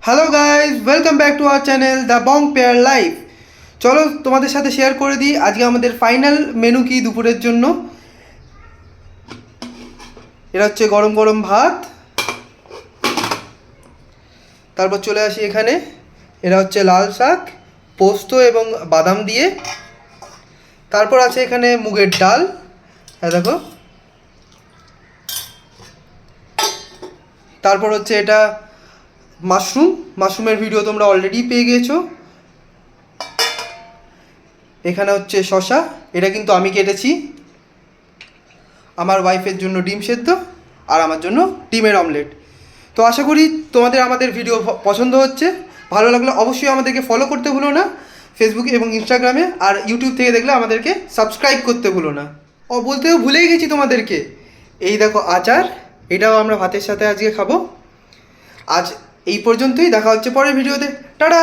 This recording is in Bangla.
Hello guys, welcome back to our channel the Bong pair life. চলো তোমাদের সাথে শেয়ার করে দিই আজকে আমাদের ফাইনাল মেনু কি দুপুরের জন্য। এটা হচ্ছে গরম গরম ভাত, তারপর চলে আসি এখানে, এটা হচ্ছে লাল শাক পোস্ত এবং বাদাম দিয়ে, তারপর আছে এখানে মুগের ডাল, হ্যাঁ দেখো, তারপর হচ্ছে এটা মাশরুমের ভিডিও তোমরা অলরেডি পেয়ে গিয়েছো। এখানে হচ্ছে শশা, এটা কিন্তু আমি কেটেছি। আমার ওয়াইফের জন্য ডিম সেদ্ধ আর আমার জন্য ডিমের অমলেট। তো আশা করি তোমাদের আমাদের ভিডিও পছন্দ হচ্ছে। ভালো লাগলে অবশ্যই আমাদেরকে ফলো করতে ভুলো না ফেসবুকে এবং ইনস্টাগ্রামে, আর ইউটিউব থেকে দেখলে আমাদেরকে সাবস্ক্রাইব করতে ভুলো না। বলতেও ভুলেই গেছি তোমাদেরকে, এই দেখো আচার, এটাও আমরা ভাতের সাথে আজকে খাবো। আজ এই পর্যন্তই, দেখা হচ্ছে পরের ভিডিওতে। টাটা।